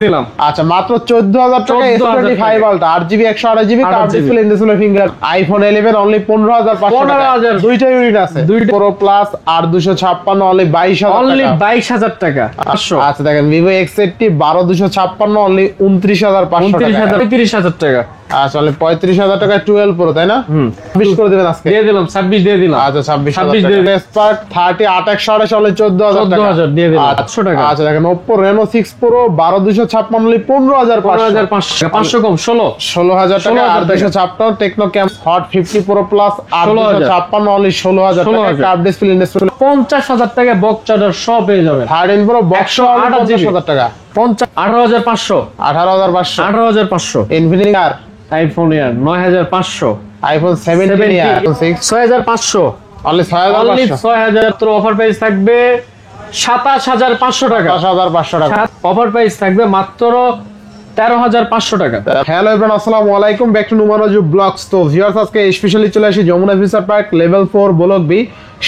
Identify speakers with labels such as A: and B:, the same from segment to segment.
A: দিলাম।
B: আচ্ছা মাত্র 14000 টাকা S25 ultra 8GB 128GB curve display in-display finger iPhone 11 only 15500 টাকা। দুইটা ইউনিট আছে, দুইটা প্রো প্লাস আর 256 অনলি 22000 টাকা। আচ্ছা দেখেন Vivo X80 12256 অনলি 29500 টাকা। আচ্ছা 35000 টাকা 12 প্রো তাই না? 20 করে দিবেন আজকে।
A: দিয়ে দিলাম 26 দিয়ে দিলাম।
B: আচ্ছা 26 দিয়ে দিলাম। Spark 30 8128 অনলি 14000 টাকা।
A: 14000 দিয়ে দিলাম 800 টাকা।
B: আচ্ছা দেখেন Oppo Reno 6 Pro 12256 অনলি 15500
A: 500 কম
B: 16000 টাকা 8256 Tecno Camp Hot 50 Pro Plus 8256 only 16000 টাকা কার্ভ ডিসপ্লে ইনডিসপ্লে
A: 50000 টাকা বক্স চার্জার সব পেয়ে যাবেন।
B: 13 Pro বক্স 18000 টাকা
A: 18500
B: 18500 Infinix R
A: iPhone Air 9500
B: iPhone 17 Air
A: 6500
B: only
A: 6000 তোর অফার প্রাইস থাকবে 27500 টাকা।
B: 27500 টাকা
A: অফার প্রাইস থাকবে মাত্র 13500 টাকা।
B: হ্যালো এভরিওয়ান আসসালামু আলাইকুম ব্যাক টু নুমানজু ব্লগস। তো ভিউয়ার্স আজকে স্পেশালি চলে আসি Jamuna future park level 4 block B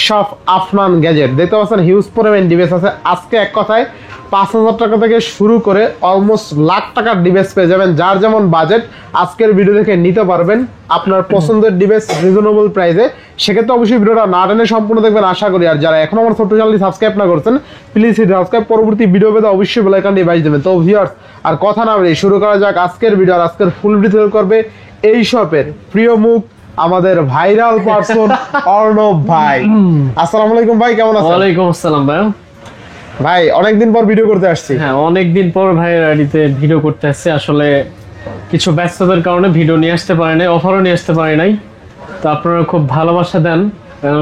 B: shop Afnan gadget. দেখতে পাচ্ছেন হিউজ পরিমাণ ডিভাইস আছে। আজকে এক কথায় 5000 টাকা থেকে শুরু করে অলমোস্ট লাখ টাকার ডিভাইস পেয়ে যাবেন। যার যেমন বাজেট আজকের ভিডিও দেখে নিতে পারবেন আপনার পছন্দের ডিভাইস রিজনেবল প্রাইসে। সেক্ষেত্রে অবশ্যই ভিডিওটা না টেনে সম্পূর্ণ দেখবেন আশা করি। আর যারা এখনো আমার ছোট্ট চ্যানেলটি সাবস্ক্রাইব না করছেন প্লিজ সাবস্ক্রাইব, পরবর্তী ভিডিও পেতে অবশ্যই বেল আইকনটি বাজিয়ে দেবেন। তো ভিউয়ার্স আর কথা না বলে শুরু করা যাক আজকের ভিডিও। আর আজকের ফুল ডিটেইল করবে এই শপের প্রিয় মুখ আমাদের ভাইরাল পারসন অর্ণব ভাই। আসসালামু আলাইকুম ভাই, কেমন আছেন?
A: ওয়ালাইকুম আসসালাম ভাই।
B: ভাই অনেকদিন পর ভিডিও করতে আসছি।
A: হ্যাঁ অনেকদিন পর ভাইয়ের আইডিতে ভিডিও করতে আসছে। আসলে কিছু ব্যস্ততার কারণে ভিডিও নিয়ে আসতে পারি নাই, অফারও নিয়ে আসতে পারি নাই। তো আপনারা খুব ভালোবাসা দেন,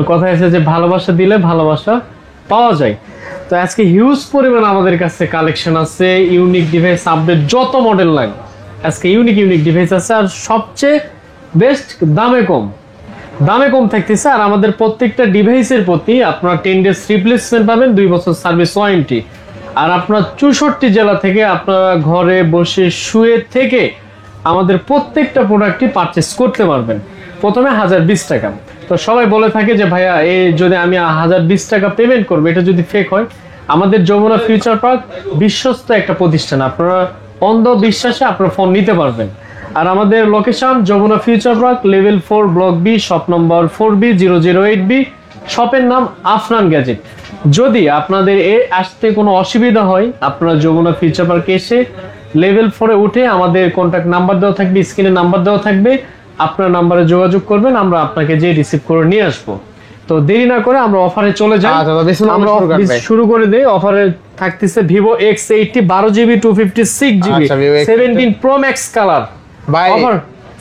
A: কথা আছে যে ভালোবাসা দিলে ভালোবাসা পাওয়া যায়। তো আজকে হিউজ পরিমাণ আমাদের কাছে কালেকশন আছে, ইউনিক ডিভাইস আপডেট যত মডেল লাগে আজকে ইউনিক ডিভাইস আছে। আর সবচেয়ে বেস্ট দামে কম থাকতেছে। আর আমাদের প্রত্যেকটা ডিভাইসের প্রতি আপনারা 10 ডেজ রিপ্লেসমেন্ট পাবেন, 2 বছর সার্ভিস ওয়ারেন্টি। আর আপনার 64 জেলা থেকে আপনারা ঘরে বসে শুয়ে থেকে আমাদের প্রত্যেকটা প্রোডাক্টই পারচেস করতে পারবেন। প্রথমে 1020 টাকা। তো সবাই বলে থাকে যে ভাইয়া এই যদি আমি 1020 টাকা পেমেন্ট করবো এটা যদি ফেক হয়। আমাদের যমুনা ফিউচার পার্ক বিশ্বস্ত একটা প্রতিষ্ঠান, আপনারা অন্ধ বিশ্বাসে আপনারা ফোন নিতে পারবেন। আর আমাদের location Jamuna future park level 4 block B shop number 4B008B। শপের নাম আফনান গ্যাজেট। যদি আপনাদের আসতে কোনো অসুবিধা হয় আপনারা যমুনা ফিউচার পার্কে এসে লেভেল 4-এ উঠে আমাদের কন্ট্যাক্ট নাম্বার দেওয়া থাকবে, স্ক্রিনে নাম্বার দেওয়া থাকবে, আপনার নাম্বারে যোগাযোগ করবেন, আমরা আপনাকে যে রিসিভ করে নিয়ে আসবো। তো দেরি না করে আমরা অফারে চলে যাই। আমরা শুরু করে দেই। অফারে থাকতেছে Vivo X80 12GB 256GB 17 Pro Max colour.
B: ভাই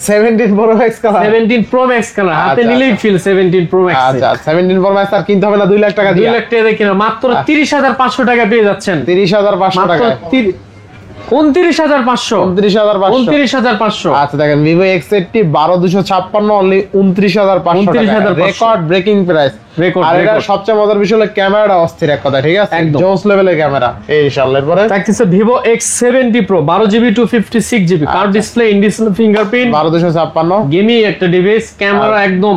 B: 17 Pro Max colour,
A: 17 Pro Max colour হাতে নিলেই ফিল 17 Pro Max।
B: আচ্ছা 17 Pro Max আর কিনতে হবে না 2 লাখ টাকা দিয়ে।
A: 2 লাখ টাকা দিয়ে কিনা মাত্র 30500 টাকা পেয়ে যাচ্ছেন।
B: 30500 টাকা
A: 29500।
B: আচ্ছা দেখেন Vivo X80 12256 অনলি 29500 টাকা রেকর্ড ব্রেকিং প্রাইস। আর এটা সবচেয়ে মজার বিষয় হলো ক্যামেরাটা অস্থির এক কথা, ঠিক আছে? জোস লেভেলের ক্যামেরা। ইনশাআল্লাহ এরপরে
A: থাকতেছে Vivo X70 Pro 12GB 256GB curve display in-display fingerprint
B: 12256
A: gaming একটা ডিভাইস, ক্যামেরা একদম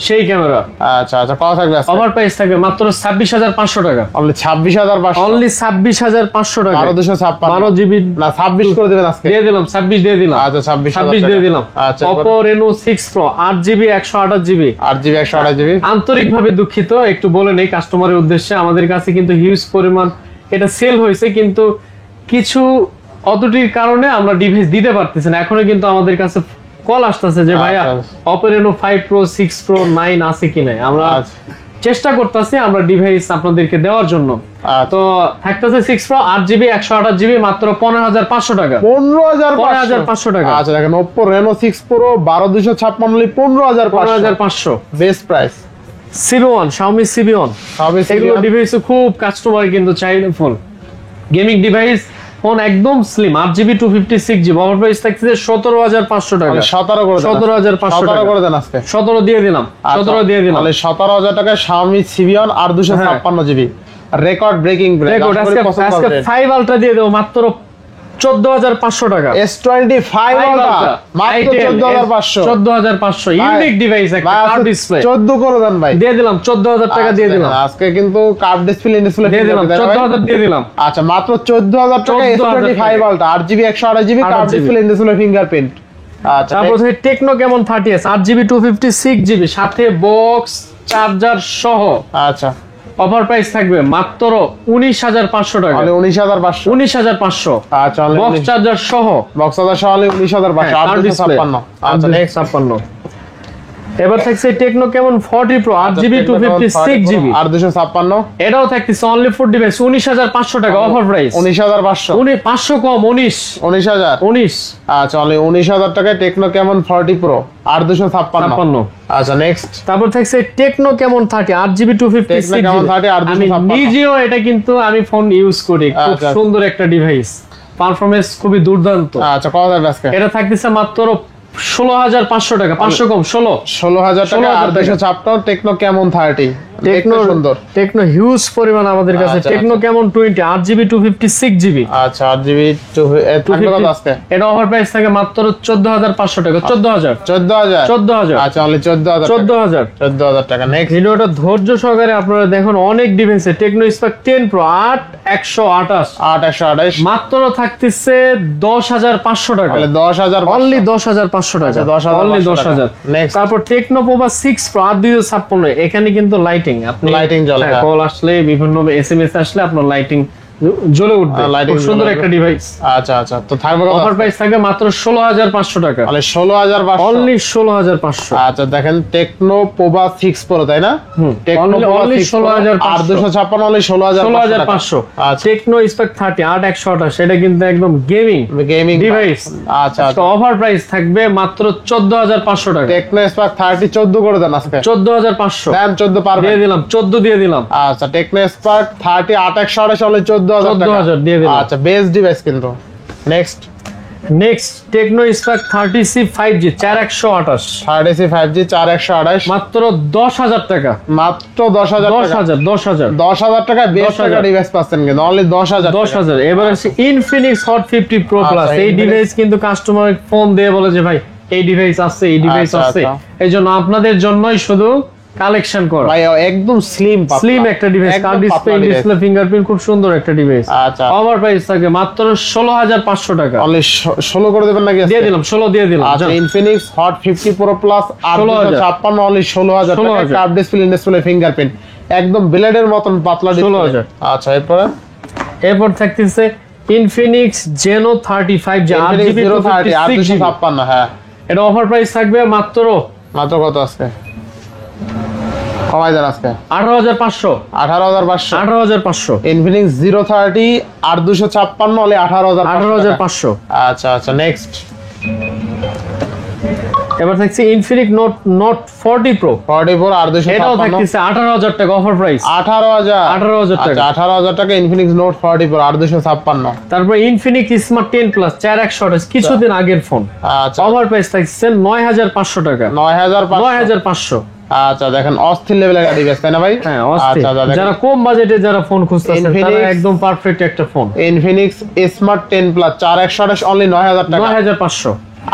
A: সেই ক্যামেরা।
B: আচ্ছা কত থাকবে?
A: অফার প্রাইস থাকবে মাত্র 26500 টাকা।
B: অনলি 26500
A: টাকা
B: 12GB না 26 করে দিবেন আজকে।
A: দিয়ে দিলাম 26 দিয়ে দিলাম।
B: আচ্ছা 26
A: দিয়ে দিলাম।
B: আচ্ছা
A: Oppo Reno 6 Pro 8GB 128GB
B: 128GB।
A: আন্তরিকভাবে দুঃখিত, একটু বলে নেই কাস্টমারের উদ্দেশ্যে, আমাদের কাছে কিন্তু হিউজ পরিমাণ এটা সেল হয়েছে, কিন্তু কিছু অত্রুটির কারণে আমরা ডিভাইস দিতে পারতেছি না। এখনো কিন্তু আমাদের কাছে কল আসতেছে যে ভাইয়া Oppo Reno 5 Pro 6 Pro 9 আছে কিনা। আমরা চেষ্টা করতেছি আমরা ডিভাইস আপনাদেরকে দেওয়ার জন্য। তো থাকতেছে 6 Pro 8GB 128GB মাত্র 15500 টাকা। 15500 টাকা।
B: আচ্ছা দেখেন Oppo Reno 6 Pro 12256 only 15500 best price.
A: CB1 Xiaomi CB1 এগুলো ডিভাইস খুব কাস্টমার কিন্তু চাইলে ফোন গেমিং ডিভাইস ফোন একদম slim 8GB 256GB offer price থাকছে 17500 টাকা।
B: 17500 করে দেন আজকে।
A: 17 দিয়ে দিলাম। 17 দিয়ে দিলাম।
B: তাহলে 17000 টাকা Xiaomi CB1 আর 256GB রেকর্ড ব্রেকিং প্রাইস।
A: আজকে 5 আলট্রা দিয়ে দেব মাত্র 14,500 টাকা।
B: S25 আলট্রা মাত্র 14,500।
A: 14,500 ইউনিক ডিভাইস, একটা কার্ভ ডিসপ্লে।
B: 14 করে দেন ভাই।
A: দিয়ে দিলাম 14,000 টাকা দিয়ে দিলাম।
B: আজকে কিন্তু কার্ভ ডিসপ্লে
A: দিয়ে দিলাম 14,000 দিয়ে দিলাম।
B: আচ্ছা মাত্র 14,000 টাকা S25 ultra 8GB 128GB curve display display fingerprint. আচ্ছা
A: তারপর টেকনো কেমন 30s 8GB 256GB সাথে বক্স চার্জার সহ।
B: আচ্ছা
A: অফার প্রাইস থাকবে মাত্র 19,500 টাকা।
B: 19,500।
A: 19,500
B: আচ্ছা
A: বক্স চার্জার সহ।
B: বক্স চার্জার সহ 19,500। 856। আচ্ছা নেক্সট
A: 56। এবার থাকছে টেকনো কেমন 40 প্রো 8GB 256GB
B: 856।
A: এটাও থাকতেছে অনলি ফর ডিভাইস 19,500 টাকা অফার প্রাইস।
B: 19,500।
A: 500 কম
B: 19,000।
A: 19।
B: আচ্ছা অনলি 19,000 টাকায় টেকনো কেমন 40 প্রো 856। আচ্ছা নেক্সট
A: তারপর থাকছে টেকনো কেমন 30 8GB 256GB
B: কেমন 30
A: আমি
B: 856।
A: নিজেও এটা কিন্তু আমি ফোন ইউজ করি, খুব
B: আচ্ছা।
A: সুন্দর একটা ডিভাইস, পারফরম্যান্স খুবই দুর্দান্ত।
B: আচ্ছা কত দেবে আজকে?
A: এটা থাকতেছে মাত্র 16,500 টাকা। 500 কম
B: 16,000 টাকা 856 টেকনো কেমন 30।
A: টেকনো
B: সুন্দর।
A: টেকনো হিউজ পরিমাণ আমাদের কাছে।
B: আচ্ছা,
A: টেকনো কেমন 20 8GB 256GB
B: আচ্ছা 8GB থাকবে কত আজকে?
A: এটা অফার প্রাইস থাকে মাত্র 14,500 টাকা। 14,000
B: 14,000। আচ্ছা অনলি 14,000। 14,000 টাকা। নেক্সট
A: ভিডিওটা ধৈর্য সহকারে আপনারা দেখুন, অনেক ডিভাইসে টেকনো স্পার্ক 10 প্রো 8128
B: 828
A: মাত্র থাকতেছে 10,500 টাকা।
B: তাহলে 10,000
A: অনলি 10,500 টাকা।
B: আচ্ছা, 10,500
A: অনলি 10,000।
B: Next.
A: তারপর টেকনো পোভা 6 প্রো 8256 এখানে কিন্তু লাইটিং আপনি
B: Lighting জ্বলে, হ্যাঁ।
A: কল আসলে বিভিন্ন এসএমএস আসলে আপনার লাইটিং জ্বলে উঠবে।
B: lighting
A: খুব সুন্দর
B: জ্বলে
A: একটা ডিভাইস।
B: আচ্ছা আচ্ছা তো থাকবে কত?
A: অফার প্রাইস থাকবে মাত্র 16,500 টাকা।
B: তাহলে 16,500।
A: অনলি 16,500।
B: আচ্ছা দেখেন টেকনো পোভা 6 প্রো তাই না? Techno Pova
A: only
B: 16,500 856 only
A: 16,500।
B: আচ্ছা
A: টেকনো স্পার্ক 30 8128 সেটা কিন্তু একদম গেমিং
B: গেমিং
A: ডিভাইস।
B: আচ্ছা
A: তো অফার প্রাইস থাকবে মাত্র 14,500 টাকা।
B: টেকনো স্পার্ক 30 14 করে দেন আজকে।
A: 14,500
B: দেন 14 পারবে।
A: দিয়ে দিলাম 14 দিয়ে দিলাম।
B: আচ্ছা টেকনো স্পার্ক 30 828 অনলি 14,000 টাকা।
A: 14,000 দিয়ে দিলাম।
B: আচ্ছা বেস্ট ডিভাইস কিন্তু। Next
A: Tecno Spark 30C 5G 4128
B: 30C 5G 4128
A: মাত্র 10,000 টাকা।
B: মাত্র 10,000 টাকা।
A: 10,000
B: 10,000 টাকা বেস্ট
A: 10,000
B: টাকা ডিভাইস পাচ্ছেন কিন্তু অনলি 10,000 টাকা।
A: 10,000। এবার আছে ইনফিনিক্স হট 50 প্রো
B: আচ্ছা,
A: প্লাস। এই
B: Infinix-
A: ডিভাইস কিন্তু কাস্টমার ফোন দিয়ে বলে যে ভাই এই ডিভাইস আছে, এই ডিভাইস
B: আচ্ছা,
A: আছে,
B: আচ্ছা।
A: এই জন্য আপনাদের জন্যই শুধু কালেকশন করা।
B: ভাই একদম স্লিম
A: একটা device, card display, display fingerprint, খুব সুন্দর একটা ডিভাইস।
B: আচ্ছা
A: ওভার প্রাইস থাকে মাত্র 16,500 টাকা।
B: অনলি 16 করে দেবেন নাকি?
A: দিয়ে দিলাম 16 দিয়ে দিলাম।
B: আচ্ছা
A: যান।
B: Infinix hot 50 pro plus 856 only 16,000 টাকা
A: 16,000
B: কার্ভ ডিসপ্লে ফিঙ্গারপ্রিন্ট একদম ব্লেডের মতন পাতলা ডিসপ্লে।
A: 16,000
B: আচ্ছা এরপরে
A: এরপর থাকতেছে ইনফিনিক্স জেনো 35 যে 8GB
B: 856 হ্যাঁ
A: এটা অফার প্রাইস থাকবে মাত্র
B: কত আজকে? কমাই দেন আজকে
A: 18,500
B: 18,500
A: 18,500
B: ইনফিনিক্স 030 856 অনলি 18,500
A: 18,500।
B: আচ্ছা নেক্সট
A: এবার থাকছে ইনফিনিক্স নোট 40 প্রো
B: 44
A: এটাও
B: 856
A: থাকতেছে 18,000 টাকা অফার প্রাইস।
B: 18,000
A: টাকা।
B: 18,000 টাকা ইনফিনিক্স নোট 40 প্রো 856
A: তারপর ইনফিনিক্স স্মার্ট 10 প্লাস 4128 কিছুদিন আগের ফোন।
B: আচ্ছা
A: অফার প্রাইস থাকছে 9,500 টাকা।
B: 9,500 আচ্ছা দেখেন অস্থির লেভেলের গাড়ি বেশ তাই না ভাই?
A: হ্যাঁ অস্থির।
B: আচ্ছা দেখেন
A: যারা কম বাজেটে যারা ফোন খুঁজতেছেন তারা
B: Infinix-
A: একদম পারফেক্ট একটা phone.
B: Infinix smart 10 plus 4128 only 9,000 টাকা।
A: 9,500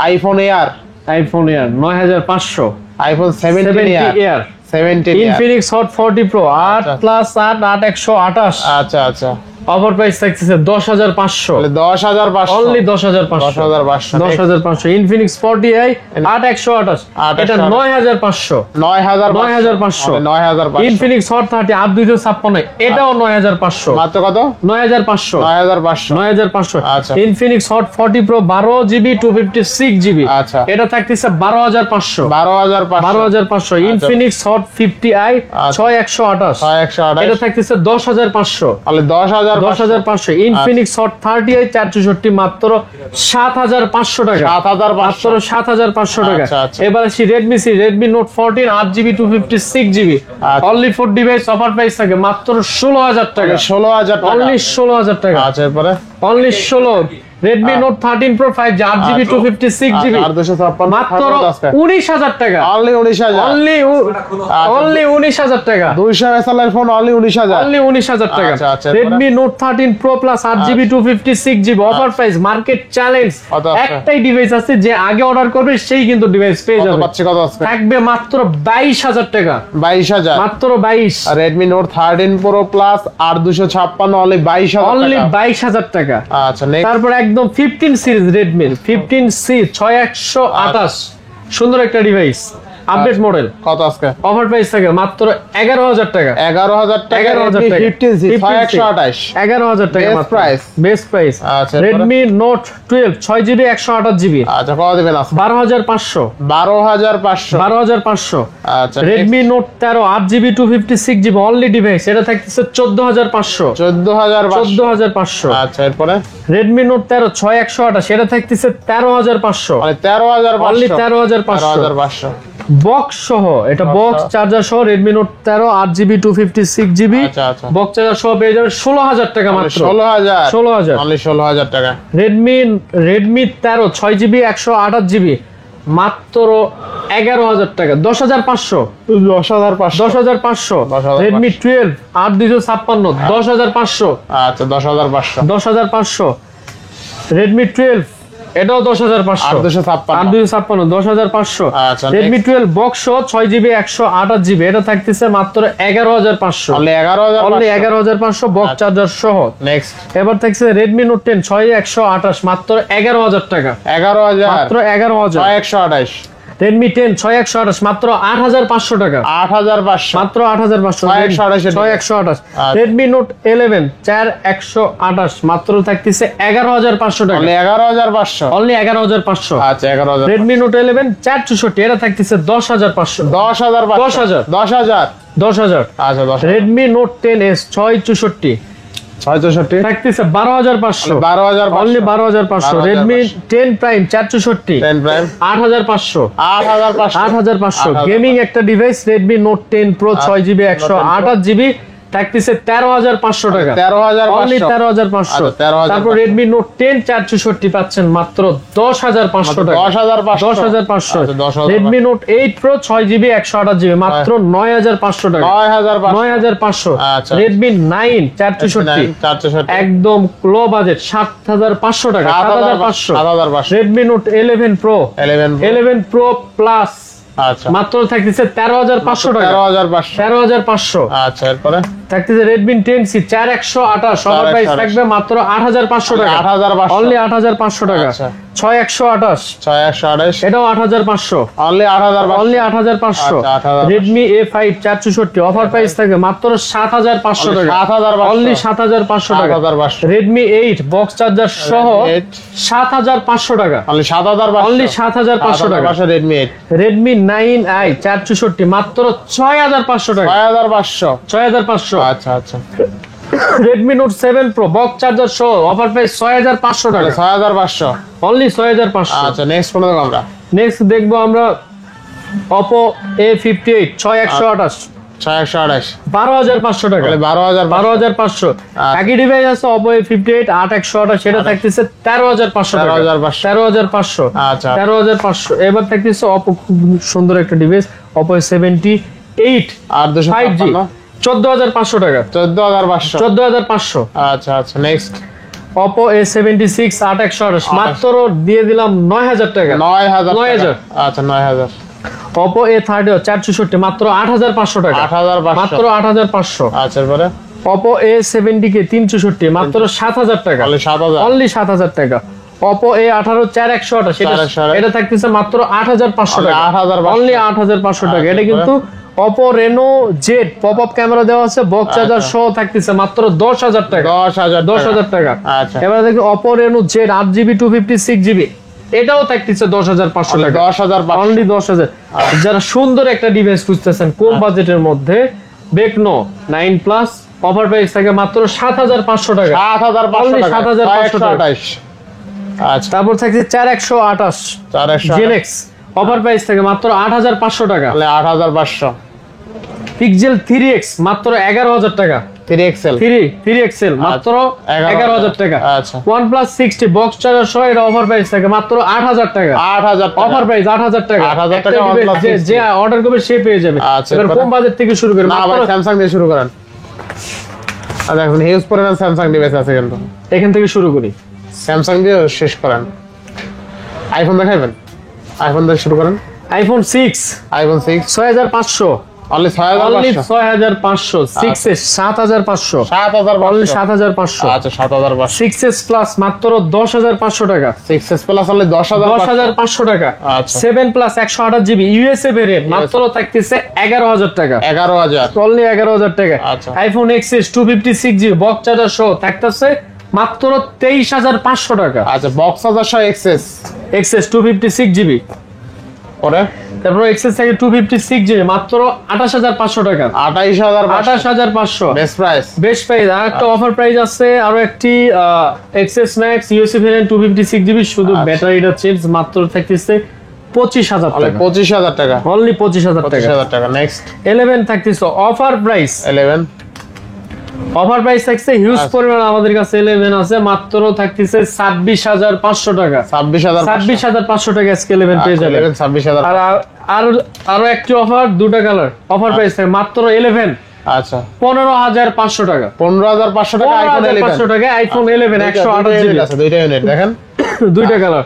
B: iPhone air
A: iPhone air 9,500
B: iPhone 17
A: 70
B: air
A: air
B: 17 air
A: Infinix hot 40 pro 8
B: আচ্ছা।
A: প্লাস 8 8128
B: আচ্ছা
A: অফার প্রাইস থাকতেছে 10,500
B: তাহলে 10,500
A: অনলি 10,500 10,500 ইনফিনিক্স 40i 8128 এটা 9,500 9,500
B: 9,500
A: ইনফিনিক্স হট 30 8256 এটাও 9,500
B: মাত্র কত?
A: 9,500
B: 9,500
A: 9,500
B: আচ্ছা।
A: Infinix hot 40 pro 12GB 256GB
B: আচ্ছা।
A: এটা থাকতেছে 12,500
B: 12,500
A: 12,500 ইনফিনিক্স হট 50i
B: আচ্ছা।
A: 6128
B: 6128
A: এটা থাকতেছে 10,500
B: তাহলে 10,500
A: ইনফিনিক্স হট 30i 464 মাত্র 7,500 টাকা
B: 7,500
A: মাত্র 7,500 টাকা।
B: আচ্ছা, আচ্ছা।
A: এবার আসি রেডমি নোট 14 8GB 256GB
B: আচ্ছা।
A: Only for device offer price থাকে মাত্র 16,000 টাকা
B: 16,000 টাকা
A: অনলি 16,000 টাকা
B: আচ্ছা এরপরে
A: only 16 Redmi Note 13 Pro 5G 8GB 256GB
B: আর 256
A: মাত্র 19,000 টাকা,
B: অনলি 19,000,
A: অনলি 19,000 টাকা,
B: 200 mAh ফোন অনলি 19,000,
A: অনলি 19,000 টাকা।
B: আচ্ছা,
A: Redmi Note 13 Pro Plus 8GB 256GB offer price, market challenge.
B: কত আছে?
A: একটাই ডিভাইস আছে, যে আগে অর্ডার করবে সেই কিন্তু ডিভাইস পেয়ে
B: কত
A: যাবে।
B: পাচ্ছে, কত আছে?
A: থাকবে মাত্র 22,000 টাকা,
B: 22,000,
A: মাত্র 22,
B: আর Redmi Note 13 Pro Plus 8/256 only 22,000
A: only
B: টাকা।
A: 22,000 টাকা।
B: আচ্ছা নেক্সট,
A: তারপর একদম 15 সিরিজ Redmi 15C 6128, সুন্দর একটা ডিভাইস, আপডেট মডেল,
B: কত আজকে?
A: অফার প্রাইস থাকে মাত্র 11,000 টাকা,
B: 11,000 টাকা,
A: 11,000 টাকা,
B: 15C 6128,
A: 11,000 টাকা
B: Best
A: মাত্র,
B: price।
A: Best price.
B: আচ্ছা,
A: Redmi Note 12 6GB 128GB
B: আচ্ছা কত দিবেন আজকে?
A: 12,500,
B: 12,500,
A: 12,500।
B: আচ্ছা
A: Redmi Note 13 8GB 256GB only device, এটা থাকতেছে 14,500,
B: 14,500,
A: 14,500।
B: আচ্ছা এরপরে
A: Redmi Note 13 6128 এটা থাকতেছে 13,500,
B: মানে 13,500,
A: অনলি 13,500।
B: 13,500,
A: বক্স সহ, এটা বক্স চার্জার সহ Redmi Note 13 8GB 256GB
B: আচ্ছা আচ্ছা,
A: বক্স চার্জার সহ পেয়ে যাবেন 16,000 টাকা মাত্র,
B: 16,000,
A: 16,000।
B: অনলি 16,000 টাকা।
A: Redmi 13 6GB 128GB মাত্র 11,000 টাকা, 10,500,
B: 10,500,
A: 10,500।
B: 10,500।
A: Redmi 12 8,256 10,500,
B: আচ্ছা 10,500,
A: 10,500। Redmi 12 এটাও 10,500,
B: 8,256,
A: 8,256 10,500।
B: আচ্ছা,
A: Redmi 12 বক্স সহ 6GB 128GB এটা থাকতেছে মাত্র 11,500,
B: অনলি 11,500,
A: অনলি 11,500 বক্স চার্জার সহ।
B: নেক্সট
A: এবার থাকছে Redmi Note 10 6128 মাত্র 11,000 টাকা,
B: 11,000,
A: মাত্র 11,000।
B: 128,
A: Redmi 10 6128 মাত্র 8,500 টাকা,
B: 8,500,
A: মাত্র 8,500।
B: 6128
A: 6128।
B: আচ্ছা।
A: Redmi Note 11 4128 মাত্র থাকতেছে 11,500 টাকা,
B: অনলি 11,500,
A: অনলি 11,500।
B: আচ্ছা 11,000,
A: Redmi Note 11 464 এটা থাকতেছে 10,500,
B: 10,500,
A: 10,000,
B: 10,000,
A: 10,000।
B: আচ্ছা 10,000,
A: Redmi Note 10s 664
B: 664,
A: থাকতেছে 12,500,
B: 12,500,
A: only 12,500। Redmi 10 Prime 464
B: 10 Prime,
A: 8,500,
B: 8,500,
A: 8,500। Gaming একটা device Redmi Note 10 Pro 6GB 128GB থাকতেছে 13,500 টাকা,
B: 13,500,
A: অনলি 13,500।
B: আচ্ছা, 13,500।
A: তারপর Redmi Note 10 464 পাচ্ছেন মাত্র 10,500 টাকা,
B: 10,500,
A: 10,500।
B: আচ্ছা, 10,500,
A: Redmi Note 8 Pro 6GB 128GB মাত্র 9,500 টাকা,
B: 9,500,
A: 9,500।
B: আচ্ছা।
A: Redmi 9 464
B: 464,
A: একদম লো বাজেট 7,500 টাকা, 7,500।
B: 7,500,
A: Redmi Note 11 Pro 11 Pro Plus
B: আচ্ছা
A: মাত্র থাকতেছে 13,500 টাকা,
B: 13,500,
A: 13,500।
B: আচ্ছা এরপরে
A: থাকতেছে Redmi 10C 4128 সবার প্রাইস
B: 4128
A: থাকবে মাত্র 8,500 টাকা,
B: 8,500,
A: অনলি 8,500 টাকা।
B: আচ্ছা।
A: 6128
B: 628,
A: এটাও 8,500,
B: অনলি 8,500,
A: অনলি 8,500।
B: আচ্ছা, 8,500।
A: Redmi A5 464 অফার প্রাইস থাকবে মাত্র 7,500 টাকা,
B: 7,500,
A: অনলি 7,500 টাকা।
B: 7,500,
A: Redmi 8 বক্স চার্জার সহ
B: Redmi 8
A: 7,500 টাকা,
B: অনলি 7,500,
A: অনলি 7,500 টাকা।
B: 7,500, Redmi 8,
A: Redmi 9i 464 মাত্র 6,500 টাকা,
B: 6,500,
A: 6,500।
B: আচ্ছা আচ্ছা
A: Redmi Note 7 Pro box charger সহ অফার প্রাইস 6,500 টাকা,
B: 6,500,
A: অনলি 6,500।
B: আচ্ছা নেক্সট কোন দেখো আমরা?
A: নেক্সট দেখবো আমরা Oppo A58 6128
B: 628,
A: 12,500 টাকা,
B: 12,000,
A: 12,500। একই ডিভাইস আছে Oppo A58 8128 সেটা থাকতেছে 13,500 টাকা,
B: 13,500,
A: 13,500,
B: আচ্ছা
A: 13,500। এবার থাকতেছে Oppo খুব সুন্দর একটা ডিভাইস Oppo A78
B: আর
A: 5G
B: 256,
A: 14,500 টাকা,
B: 14,500,
A: 14,500।
B: আচ্ছা আচ্ছা নেক্সট
A: Oppo A76 8128 মাত্র দিয়ে দিলাম 9,000 টাকা,
B: 9,000,
A: 9,000।
B: আচ্ছা 9,000,
A: Oppo A30 464 মাত্র 8,500 টাকা,
B: 8,500,
A: মাত্র 8,500।
B: আচ্ছা এরপরে
A: Oppo A70 364 মাত্র 7,000 টাকা,
B: অনলি 7,000,
A: অনলি 7,000 টাকা। Oppo A18 4128 এটা থাকতেছে মাত্র 8,500 টাকা,
B: 8,500,
A: অনলি 8,500 টাকা। এটা
B: আচ্ছা,
A: কিন্তু Oppo Reno Z pop up camera দেওয়া আছে, বক্স চার্জার সহ থাকতেছে মাত্র 10,000 টাকা,
B: 10,000,
A: 10,000 টাকা।
B: আচ্ছা
A: এবার দেখি Oppo Reno Z 8GB 256GB এটাও থাকতেছে 10,500 টাকা,
B: 10,500,
A: অনলি 10,000। যারা সুন্দর একটা ডিভাইস খুঁজতেছেন কম বাজেটের মধ্যে Tecno 9 Plus অফার প্রাইস থাকে মাত্র 7,500 টাকা,
B: 7,500
A: only
B: টাকা,
A: 7,500 টাকা।
B: 628, আচ্ছা
A: তারপর থাকছে 4128
B: 428,
A: Gen X অফার প্রাইস থাকে মাত্র 8,500 টাকা।
B: তাহলে 8,500,
A: Pixel 3x মাত্র 11,000 টাকা,
B: 3XL
A: 3XL মাত্র 11,000 টাকা।
B: আচ্ছা
A: OnePlus 60 বক্স চার্জার সহ এটা অফার প্রাইস থাকে মাত্র 8,000 টাকা।
B: 8,000
A: অফার প্রাইস 8,000 টাকা।
B: 8,000 টাকা
A: একটা
B: OnePlus
A: device
B: 60
A: যে অর্ডার করবে সে পেয়ে যাবে।
B: আচ্ছা,
A: এবার কোন বাজেট থেকে শুরু করেন?
B: না ভাই স্যামসাং দিয়ে শুরু করেন। আর দেখুন হিউজ পরিমাণ স্যামসাং ডিভাইস আছে, কিন্তু
A: এখান থেকে শুরু করি।
B: স্যামসাং দিয়ে শেষ করেন। আইফোন দেখাবেন? আইফোন দিয়ে শুরু করেন।
A: IPhone 6
B: iPhone 6
A: 6500
B: only
A: only
B: 6500
A: 6500 6s 7500 only 7500
B: আচ্ছা 7500
A: 6s প্লাস মাত্র 10,500 টাকা।
B: 6s প্লাস অনলি
A: 10,500 টাকা।
B: আচ্ছা
A: 7 প্লাস 128 জিবি ইউএসএ ভেরিয়েন্ট মাত্র থাকতেছে 11,000 টাকা।
B: 11,000
A: অনলি 11,000 টাকা।
B: আচ্ছা।
A: IPhone XS 256 GB box charger সহ থাকতেছে মাত্র 23,500 টাকা।
B: আচ্ছা বক্স হাজার এক্সএস
A: XS 256 জিবি
B: পরে
A: তারপর XS থেকে 256 জিবি মাত্র 28,500 টাকা।
B: 28,500
A: 28,500
B: বেস্ট প্রাইস।
A: Best price. আর একটা অফার প্রাইস আছে আরো একটি XS Max USA variant 256 GB শুধু
B: আচ্ছা।
A: ব্যাটারিটা চেঞ্জ মাত্র থাকতেছে 25,000 টাকা।
B: 25,000 টাকা
A: অনলি 25,000 টাকা।
B: 25,000 টাকা। নেক্সট
A: 11 থাকতেছে অফার প্রাইস।
B: 11
A: অফার প্রাইস থাকছে হিউজ পরিমাণ আমাদের কাছে 11 আছে মাত্র থাকতেছে 26,500 টাকা। 26,500 টাকা আজকে 11 পেয়ে যাবে।
B: 26,000
A: আর আরো একটি অফার দুটো কালার অফার প্রাইস থাকে মাত্র 11
B: আচ্ছা
A: 15,500 টাকা।
B: 15,500 টাকা আইফোন
A: 15,500 টাকা আইফোন 11 128 জিবি
B: আছে, দুইটা ইউনিট দেখেন।
A: দুইটা কালার।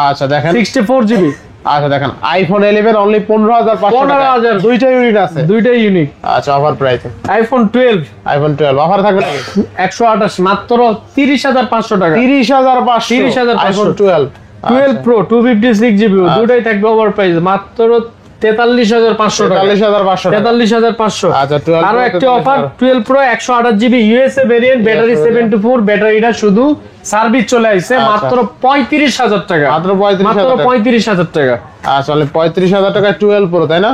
B: আচ্ছা দেখেন
A: 64 জিবি।
B: আচ্ছা দেখেন আইফোন 11 অনলি 15,500 টাকা।
A: 15,000
B: দুইটা ইউনিট আছে,
A: দুইটাই ইউনিক।
B: আচ্ছা offer price.
A: IPhone 12
B: iPhone 12 offer থাকবে নাকি?
A: 128 মাত্র 30,500 টাকা।
B: 30,500
A: 30,500
B: আইফোন 12
A: 12 প্রো 256 জিবি দুটাই থাকবে ওভার প্রাইস মাত্র 43,500 টাকা।
B: 43,500 টাকা।
A: 43,500।
B: আচ্ছা 12
A: আরো একটি offer 12 pro 128 GB USA variant battery 74 ব্যাটারিটা শুধু সার্ভিস চলে আসছে
B: আচ্ছা।
A: মাত্র 35,000 টাকা।
B: মাত্র 35,000 টাকা।
A: 35,000 টাকা।
B: আচ্ছা অনলি 35,000 টাকা 12 প্রো তাই না?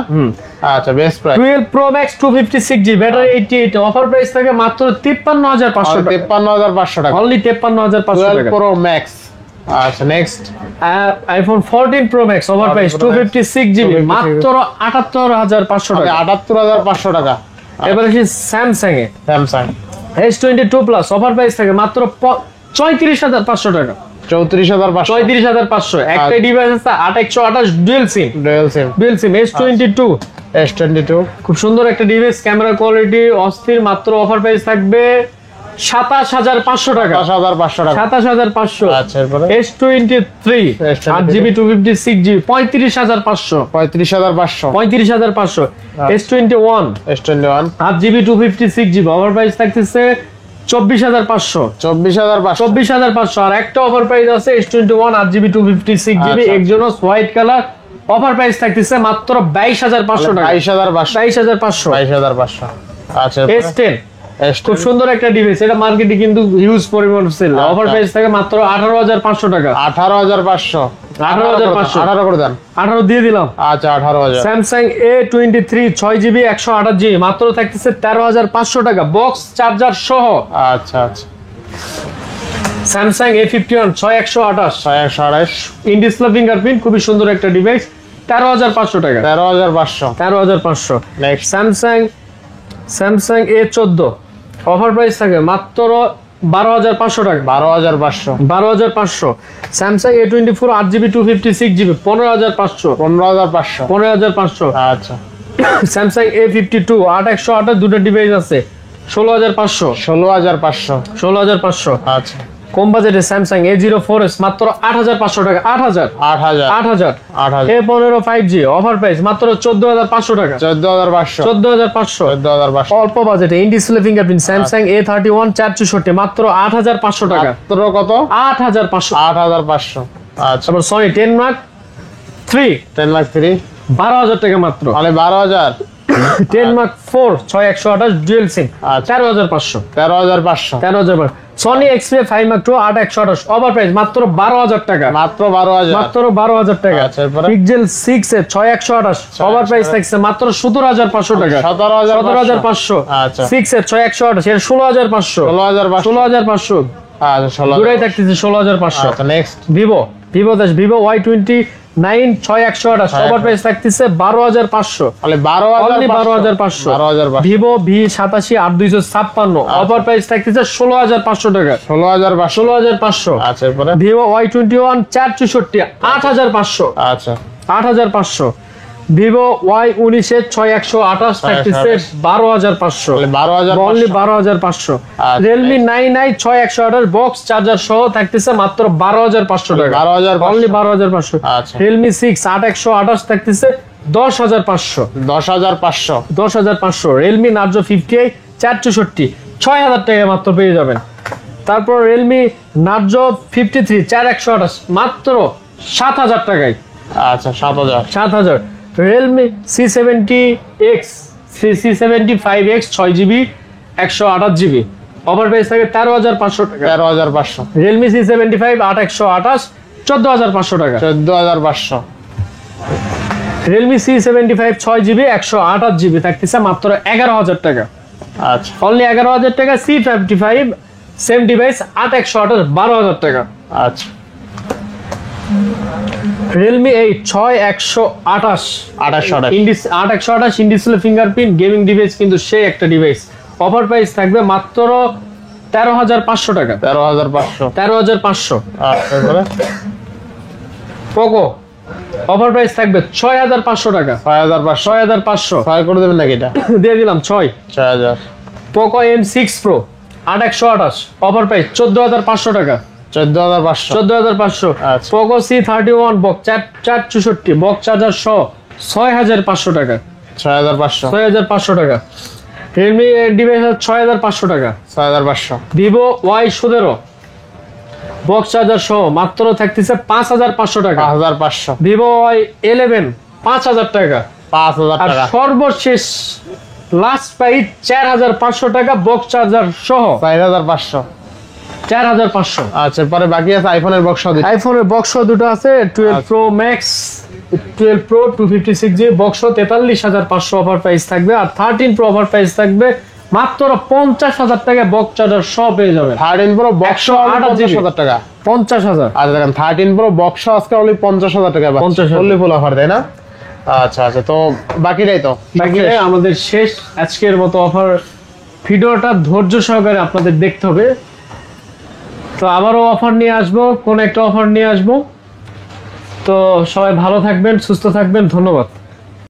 B: আচ্ছা best price.
A: 12 pro max 256 GB battery 88 offer price থাকে মাত্র 53,500 টাকা।
B: 53,500 টাকা।
A: অনলি 53,500
B: 12
A: টাকা।
B: Pro Max. আচ্ছা next
A: iPhone 14 Pro Max over price 256 GB মাত্র 78,500 টাকা।
B: 78,500 টাকা।
A: এবার আসি স্যামসাং এ
B: Samsung
A: S22 plus offer price থাকে মাত্র 34,500 টাকা।
B: 34,500
A: 34,500 একটা ডিভাইস আছে 8128 dual SIM. Dual SIM S22
B: S22
A: খুব সুন্দর একটা ডিভাইস ক্যামেরা কোয়ালিটি অস্থির মাত্র অফার প্রাইস থাকবে 27,500 টাকা।
B: 27,500 টাকা।
A: 27,500।
B: আচ্ছা এরপরে
A: S23 8GB 256GB 35,500।
B: 35,500
A: 35,500। S21
B: S21
A: 8GB 256GB offer price থাকতেছে 24,500।
B: 24,500
A: 24,500। আর একটা অফার প্রাইস আছে S21 8GB 256GB
B: আচ্ছা।
A: একজনস হোয়াইট কালার অফার প্রাইস থাকতেছে মাত্র 22,500 টাকা।
B: 22,500
A: 22,500।
B: 22,500 আচ্ছা
A: S10
B: S10
A: খুব সুন্দর একটা ডিভাইস এটা মার্কেটে কিন্তু হিউজ পরিমাণ সেল অফার প্রাইস থাকে মাত্র 18,500 টাকা।
B: 18,500
A: 18,500
B: 18 করে দেন।
A: 18 দিয়ে দিলাম।
B: আচ্ছা 18,000
A: স্যামসাং A23 6GB 128GB মাত্র থাকতেছে 13,500 টাকা বক্স চার্জার সহ।
B: আচ্ছা আচ্ছা
A: Samsung A51 6128
B: 628
A: in display fingerprint খুবই সুন্দর একটা ডিভাইস 13,500 টাকা।
B: 13,500
A: 13,500।
B: Next
A: Samsung A14 offer price থাকে মাত্র 12,500 টাকা।
B: 12,500
A: 12,500। Samsung A24 8GB 256GB 15,500।
B: 15,500
A: 15,500।
B: আচ্ছা
A: স্যামসাং A52 8128 দুটো ডিভাইস আছে 16,500।
B: 16,500
A: 16,500।
B: আচ্ছা
A: কম বাজেটে স্যামসাং A04s মাত্র 8,500 টাকা। 8,000
B: 8,000
A: 8,000।
B: 8,000
A: A15 5G অফার প্রাইস মাত্র 14,500 টাকা।
B: 14,500
A: 14,500।
B: 14,500
A: অল্প বাজেটে in display fingerprint Samsung A31 464 মাত্র 8,500 টাকা।
B: মাত্র কত?
A: 8,500।
B: 8,500 আচ্ছা
A: তারপর সনি 10 Mark 3
B: 10 লাখ 3
A: 12,000 টাকা মাত্র।
B: মানে 12,000
A: 10 Mark 4 6128 ডুয়াল সিম
B: আচ্ছা।
A: 13,500।
B: 13,500
A: 13,000। Sony Xperia 5 Mark 2 8128 over price মাত্র 12,000 টাকা।
B: মাত্র 12,000
A: মাত্র 12,000 টাকা।
B: আচ্ছা, এরপরে?
A: পিক্সেল 6 এ 6128 ওভার প্রাইস থাকছে মাত্র 17,500 টাকা।
B: 17,500 আচ্ছা
A: 6 এ 6128 এর 16,500।
B: 16,500
A: 16,500
B: আচ্ছা 16,000
A: দুটাই থাকতেছে 16,500।
B: আচ্ছা next
A: Vivo Y20 6128 over price থাকতেছে 12500,
B: তাহলে
A: only 12500।
B: 12500
A: Vivo V87 8256 over price থাকতেছে 16500 টাকা,
B: 16500
A: 16500।
B: আচ্ছা এরপরে
A: ভিভো Y21 464 8500,
B: আচ্ছা
A: 8500। ভিভো Y19 6128 থাকতেছে 12500,
B: তাহলে 12500
A: অনলি 12500।
B: আচ্ছা।
A: রিয়েলমি 99 6128 বক্স চার্জার সহ থাকতেছে মাত্র 12500 টাকা,
B: 12500
A: অনলি 12500।
B: আচ্ছা।
A: রিয়েলমি 6 8128 থাকতেছে 10500,
B: 10500
A: 10500। রিয়েলমি নার্জো 58 464 6000 টাকায় মাত্র পেয়ে যাবেন। তারপর রিয়েলমি নার্জো 53 4128 মাত্র 7000 টাকায়,
B: আচ্ছা 7000
A: 7000। Realme C70X C75X 6GB 128GB over price থাকে 13500 টাকা।
B: 13500
A: রিয়েলমি C75 8128 14500 টাকা।
B: 14500
A: রিয়েলমি C75 6GB 128GB থাকতেছে মাত্র 11000 টাকা,
B: আচ্ছা
A: অনলি 11000 টাকা। C55 সেম ডিভাইস 8128 12000 টাকা।
B: আচ্ছা
A: Realme 8 6128 8128 in display fingerprint gaming device, কিন্তু সেই একটা ডিভাইস অফার প্রাইস থাকবে মাত্র 13500 টাকা,
B: 13500
A: 13500।
B: আচ্ছা এরপরে
A: পোকো অফার প্রাইস থাকবে 6500 টাকা,
B: 6500
A: 6500
B: ছয় করে দেবেন নাকি এটা
A: দিয়ে দিলাম 6।
B: 6000
A: Poco M6 Pro 8128 offer price 14500 টাকা,
B: 14500
A: 14500।
B: আচ্ছা।
A: Poco C31 box 464 box charger সহ 6500 টাকা,
B: 6500
A: 6500 টাকা। রিয়েলমি ডিভাইস 6500 টাকা।
B: 6500
A: ভিভো Y17 বক্স চার্জার সহ মাত্র থাকতেছে 5500 টাকা।
B: 5500
A: ভিভো Y11 5000 টাকা।
B: 5000
A: আর
B: টাকা
A: সর্বশেষ লাস্ট প্রাইস 4500 টাকা বক্স চার্জার সহ
B: 4500
A: 4500।
B: আচ্ছা এরপরে বাকি আছে আইফোনের বক্স দিচ্ছি
A: আইফোনের বক্স দুটো আছে 12 pro max 12 pro 256GB box 43500 offer price থাকবে। আর 13 প্রো অফার প্রাইস থাকবে মাত্র 50000 টাকা বক্স চার্জার সহ পেয়ে যাবেন।
B: 13 প্রো বক্স
A: 128
B: 50000 টাকা
A: 50000।
B: আচ্ছা দেখেন 13 প্রো বক্স আজকে অনলি 50000 টাকা
A: 50,000
B: ফুললি ফুল অফার তাই না আচ্ছা আচ্ছা তো বাকিটাই তো
A: বাকি আমাদের শেষ আজকের মতো অফার ভিডিওটা ধৈর্য সহকারে আপনাদের দেখতে হবে। তো আবারও অফার নিয়ে আসবো, কোন একটা অফার নিয়ে আসবো। তো সবাই ভালো থাকবেন, সুস্থ থাকবেন, ধন্যবাদ।